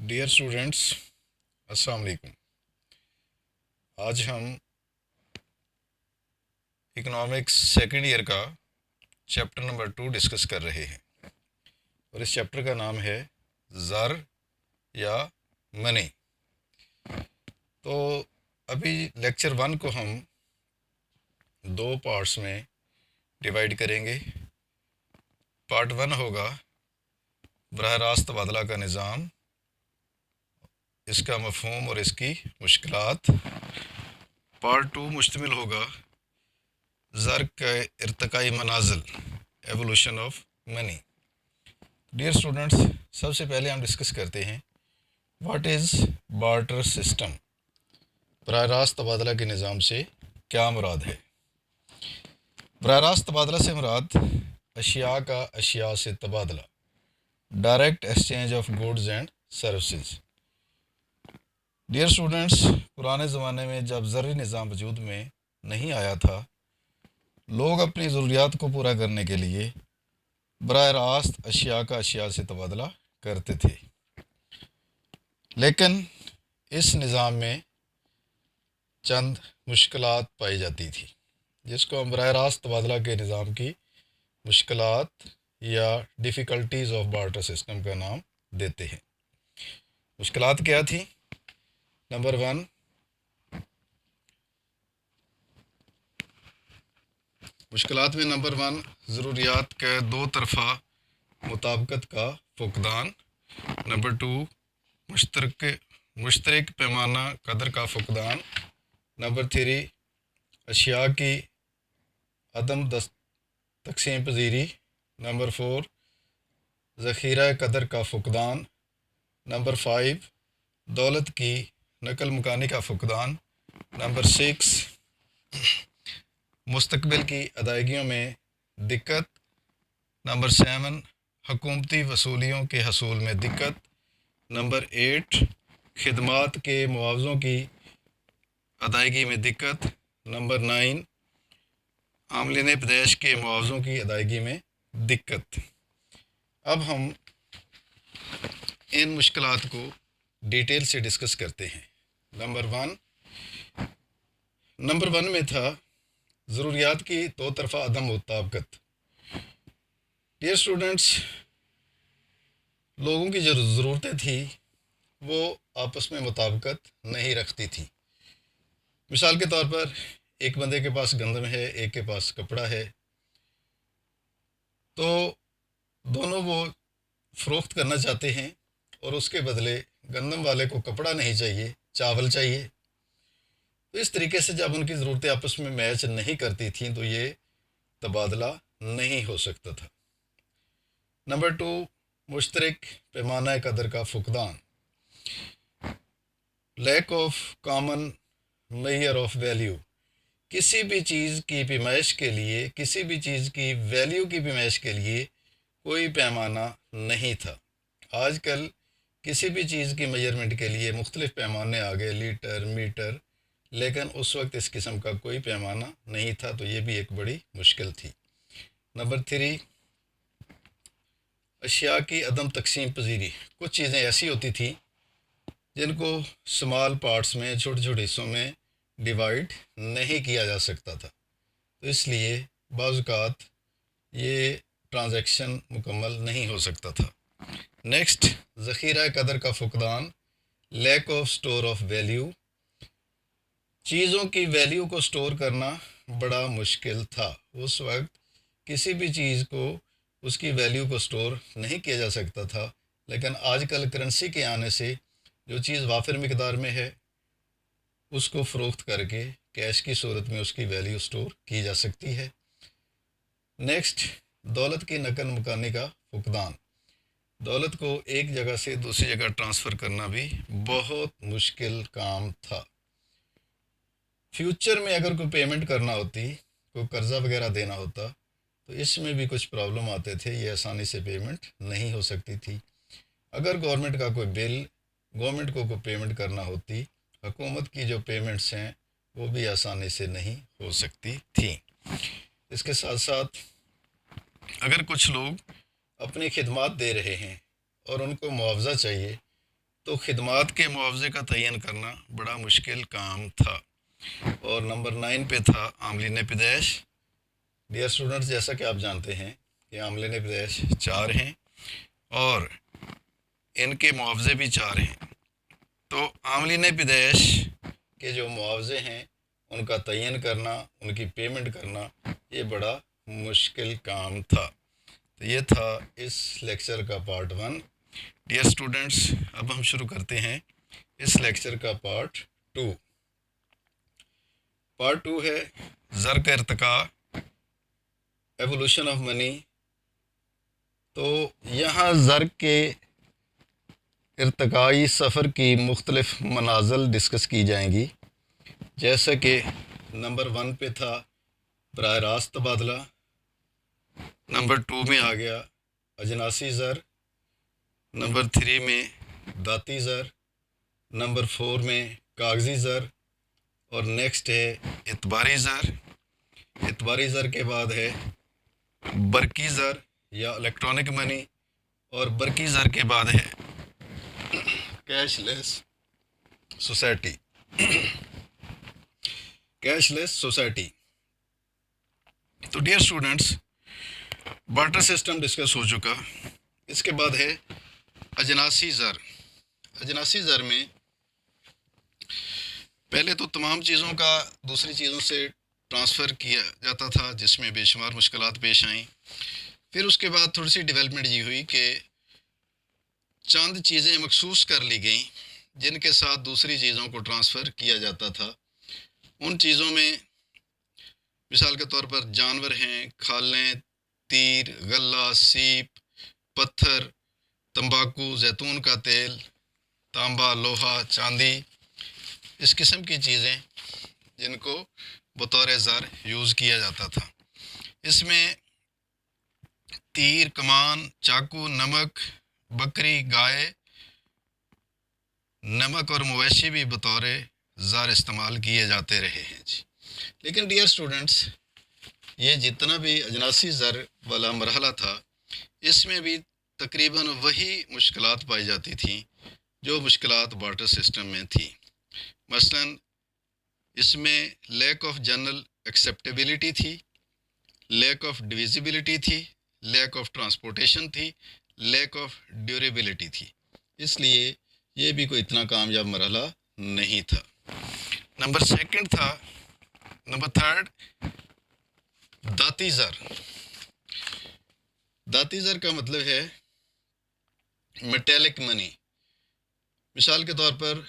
Dear students, السلام علیکم۔ آج ہم اکنامکس سیکنڈ ایئر کا چیپٹر نمبر 2 ڈسکس کر رہے ہیں، اور اس چیپٹر کا نام ہے زر یا منی۔ تو ابھی لیکچر 1 کو ہم 2 پارٹس میں ڈیوائڈ کریں گے۔ پارٹ 1 ہوگا براہ راست تبادلہ کا نظام، اس کا مفہوم اور اس کی مشکلات۔ پارٹ 2 مشتمل ہوگا زر کے ارتقائی منازل، evolution of money. Dear students, سب سے پہلے ہم ڈسکس کرتے ہیں واٹ از بارٹر سسٹم۔ براہ راست تبادلہ کے نظام سے کیا مراد ہے؟ براہ راست تبادلہ سے مراد اشیاء کا اشیاء سے تبادلہ، direct exchange of goods and services. Dear students, پرانے زمانے میں جب زرعی نظام وجود میں نہیں آیا تھا، لوگ اپنی ضروریات کو پورا کرنے کے لیے براہ راست اشیاء کا اشیاء سے تبادلہ کرتے تھے، لیکن اس نظام میں چند مشکلات پائی جاتی تھی، جس کو ہم براہ راست تبادلہ کے نظام کی مشکلات یا ڈیفیکلٹیز آف بارٹر سسٹم کا نام دیتے ہیں۔ مشکلات کیا تھیں؟ نمبر 1، مشکلات میں نمبر 1 ضروریات کے 2 طرفہ مطابقت کا فقدان۔ نمبر 2 مشترک پیمانہ قدر کا فقدان۔ نمبر 3 اشیاء کی عدم تقسیم پذیری۔ نمبر 4 ذخیرہ قدر کا فقدان۔ نمبر 5 دولت کی نقل مکانی کا فقدان۔ نمبر 6 مستقبل کی ادائیگیوں میں دقت۔ نمبر 7 حکومتی وصولیوں کے حصول میں دقت۔ نمبر 8 خدمات کے معاوضوں کی ادائیگی میں دقت۔ نمبر 9 عاملین پیدائش کے معاوضوں کی ادائیگی میں دقت۔ اب ہم ان مشکلات کو ڈیٹیل سے ڈسکس کرتے ہیں۔ نمبر 1 میں تھا ضروریات کی 2 طرفہ عدم مطابقت۔ ڈیئر اسٹوڈنٹس، لوگوں کی جو ضرورتیں تھیں وہ آپس میں مطابقت نہیں رکھتی تھیں۔ مثال کے طور پر ایک بندے کے پاس گندم ہے، ایک کے پاس کپڑا ہے، تو دونوں وہ فروخت کرنا چاہتے ہیں، اور اس کے بدلے گندم والے کو کپڑا نہیں چاہیے، چاول چاہیے۔ تو اس طریقے سے جب ان کی ضرورتیں آپس میں میچ نہیں کرتی تھیں تو یہ تبادلہ نہیں ہو سکتا تھا۔ نمبر 2 مشترک پیمانہ قدر کا فقدان، lack of common measure of value. کسی بھی چیز کی پیمائش کے لیے، کسی بھی چیز کی ویلیو کی پیمائش کے لیے کوئی پیمانہ نہیں تھا۔ آج کل کسی بھی چیز کی میجرمنٹ کے لیے مختلف پیمانے آ گئے، لیٹر، میٹر، لیکن اس وقت اس قسم کا کوئی پیمانہ نہیں تھا، تو یہ بھی ایک بڑی مشکل تھی۔ نمبر 3 اشیاء کی عدم تقسیم پذیری۔ کچھ چیزیں ایسی ہوتی تھیں جن کو اسمال پارٹس میں، چھوٹے چھوٹے حصوں میں ڈیوائڈ نہیں کیا جا سکتا تھا، تو اس لیے بعض اوقات یہ ٹرانزیکشن مکمل نہیں ہو سکتا تھا۔ نیکسٹ ذخیرہ قدر کا فقدان، lack of store of value. چیزوں کی ویلیو کو سٹور کرنا بڑا مشکل تھا۔ اس وقت کسی بھی چیز کو، اس کی ویلیو کو سٹور نہیں کیا جا سکتا تھا، لیکن آج کل کرنسی کے آنے سے جو چیز وافر مقدار میں ہے اس کو فروخت کر کے کیش کی صورت میں اس کی ویلیو سٹور کی جا سکتی ہے۔ نیکسٹ دولت کی نقل مکانی کا فقدان۔ دولت کو ایک جگہ سے دوسری جگہ ٹرانسفر کرنا بھی بہت مشکل کام تھا۔ فیوچر میں اگر کوئی پیمنٹ کرنا ہوتی، کوئی قرضہ وغیرہ دینا ہوتا، تو اس میں بھی کچھ پرابلم آتے تھے، یہ آسانی سے پیمنٹ نہیں ہو سکتی تھی۔ اگر گورنمنٹ کا کوئی بل، گورنمنٹ کو کوئی پیمنٹ کرنا ہوتی، حکومت کی جو پیمنٹس ہیں وہ بھی آسانی سے نہیں ہو سکتی تھیں۔ اس کے ساتھ ساتھ اگر کچھ لوگ اپنی خدمات دے رہے ہیں اور ان کو معاوضہ چاہیے، تو خدمات کے معاوضے کا تعین کرنا بڑا مشکل کام تھا. اور نمبر 9 پہ تھا عاملین پیدائش. ڈیئر اسٹوڈنٹس، جیسا کہ آپ جانتے ہیں کہ عاملین پیدائش 4 ہیں اور ان کے معاوضے بھی 4 ہیں. تو عاملین پیدائش کے جو معاوضے ہیں ان کا تعین کرنا، ان کی پیمنٹ کرنا، یہ بڑا مشکل کام تھا. تو یہ تھا اس لیکچر کا پارٹ 1. ڈیئر اسٹوڈنٹس، اب ہم شروع کرتے ہیں اس لیکچر کا پارٹ 2. پارٹ 2 ہے زر کا ارتقاء، ایوولوشن آف منی. تو یہاں زر کے ارتقائی سفر کی مختلف منازل ڈسکس کی جائیں گی، جیسا کہ نمبر 1 پہ تھا براہ راست تبادلہ، نمبر 2 میں آ گیا اجناسی زر، نمبر 3 میں ذاتی زر، نمبر 4 میں کاغذی زر، اور نیکسٹ ہے اعتباری زر. اعتباری زر کے بعد ہے برقی زر یا الیکٹرانک منی، اور برقی زر کے بعد ہے cashless society. Cashless society. تو dear students, barter system discuss ہو چکا. اس کے بعد ہے اجناسی زر. اجناسی زر میں پہلے تو تمام چیزوں کا دوسری چیزوں سے ٹرانسفر کیا جاتا تھا، جس میں بے شمار مشکلات پیش آئیں. پھر اس کے بعد تھوڑی سی ڈیولپمنٹ یہ ہوئی کہ چند چیزیں مخصوص کر لی گئیں جن کے ساتھ دوسری چیزوں کو ٹرانسفر کیا جاتا تھا. ان چیزوں میں مثال کے طور پر جانور ہیں، کھالیں، تیر، غلہ، سیپ، پتھر، تمباکو، زیتون کا تیل، تانبا، لوہا، چاندی، اس قسم کی چیزیں جن کو بطور زر یوز کیا جاتا تھا. اس میں تیر، کمان، چاقو، نمک، بکری، گائے، نمک اور مویشی بھی بطور زر استعمال کیے جاتے رہے ہیں جی. لیکن ڈیئر اسٹوڈنٹس، یہ جتنا بھی اجناسی زر والا مرحلہ تھا، اس میں بھی تقریباً وہی مشکلات پائی جاتی تھیں جو مشکلات بارٹر سسٹم میں تھیں. مثلاً اس میں لیک آف جنرل ایکسیپٹیبلٹی تھی، لیک آف ڈویزیبلٹی تھی، لیک آف ٹرانسپورٹیشن تھی، لیک آف ڈیوریبلٹی تھی. اس لیے یہ بھی کوئی اتنا کامیاب مرحلہ نہیں تھا. نمبر 2 تھا، نمبر 3 ذاتی زر. ذاتی زر کا مطلب ہے میٹیلک منی. مثال کے طور پر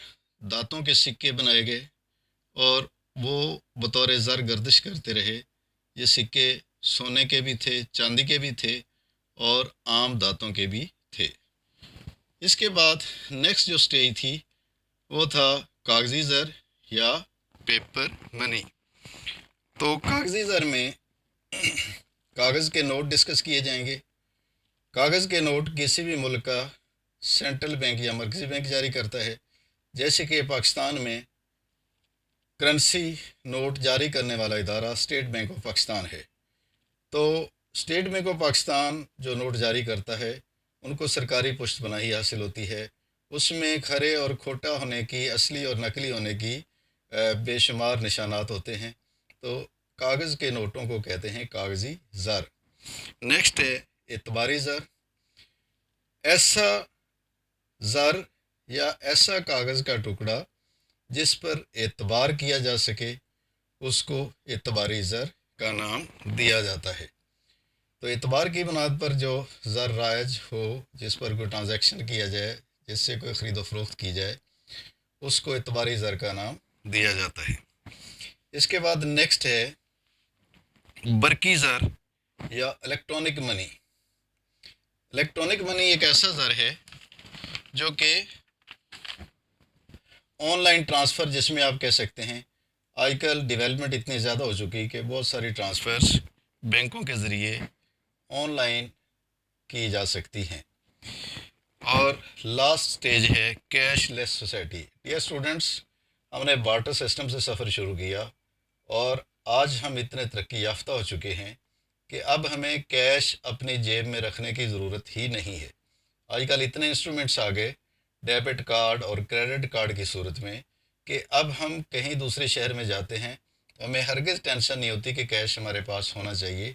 دانتوں کے سکے بنائے گئے اور وہ بطور زر گردش کرتے رہے. یہ سکے سونے کے بھی تھے، چاندی کے بھی تھے، اور عام دانتوں کے بھی تھے. اس کے بعد نیکسٹ جو سٹیج تھی وہ تھا کاغذی زر یا پیپر منی. تو کاغذی زر میں کاغذ کے نوٹ ڈسکس کیے جائیں گے. کاغذ کے نوٹ کسی بھی ملک کا سینٹرل بینک یا مرکزی بینک جاری کرتا ہے. جیسے کہ پاکستان میں کرنسی نوٹ جاری کرنے والا ادارہ اسٹیٹ بینک آف پاکستان ہے. تو اسٹیٹ بینک آف پاکستان جو نوٹ جاری کرتا ہے ان کو سرکاری پشت پناہی حاصل ہوتی ہے. اس میں کھرے اور کھوٹا ہونے کی، اصلی اور نقلی ہونے کی بے شمار نشانات ہوتے ہیں. تو کاغذ کے نوٹوں کو کہتے ہیں کاغذی زر. نیکسٹ ہے اعتباری زر. ایسا زر یا ایسا کاغذ کا ٹکڑا جس پر اعتبار کیا جا سکے، اس کو اعتباری زر کا نام دیا جاتا ہے. تو اعتبار کی بنیاد پر جو زر رائج ہو، جس پر کوئی ٹرانزیکشن کیا جائے، جس سے کوئی خرید و فروخت کی جائے، اس کو اعتباری زر کا نام دیا جاتا ہے. اس کے بعد نیکسٹ ہے برقی زر یا الیکٹرانک منی. الیکٹرانک منی ایک ایسا زر ہے جو کہ آن لائن ٹرانسفر، جس میں آپ کہہ سکتے ہیں آج کل ڈیولپمنٹ اتنی زیادہ ہو چکی کہ بہت ساری ٹرانسفرز بینکوں کے ذریعے آن لائن کی جا سکتی ہیں. اور لاسٹ سٹیج ہے cashless society. Dear students, ہم نے بارٹر سسٹم سے سفر شروع کیا اور آج ہم اتنے ترقی یافتہ ہو چکے ہیں کہ اب ہمیں کیش اپنی جیب میں رکھنے کی ضرورت ہی نہیں ہے. آج کل اتنے انسٹرومنٹس آ گئے، ڈیبٹ کارڈ اور کریڈٹ کارڈ کی صورت میں کہ اب ہم کہیں دوسرے شہر میں جاتے ہیں تو ہمیں ہرگز ٹینشن نہیں ہوتی کہ کیش ہمارے پاس ہونا چاہیے،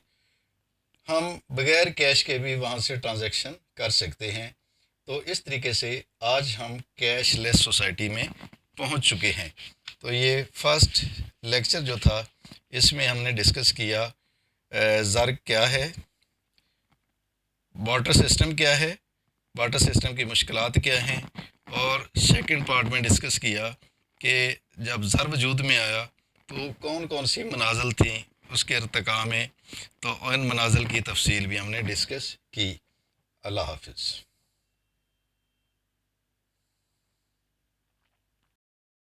ہم بغیر کیش کے بھی وہاں سے ٹرانزیکشن کر سکتے ہیں۔ تو اس طریقے سے آج ہم کیش لیس سوسائٹی میں پہنچ چکے ہیں۔ تو یہ فرسٹ لیکچر جو تھا اس میں ہم نے ڈسکس کیا زر کیا ہے، بارٹر سسٹم کیا ہے، بارٹر سسٹم کی مشکلات کیا ہیں، اور سیکنڈ پارٹ میں ڈسکس کیا کہ جب زر وجود میں آیا تو کون کون سی منازل تھیں اس کے ارتقاء میں، تو ان منازل کی تفصیل بھی ہم نے ڈسکس کی۔ اللہ حافظ۔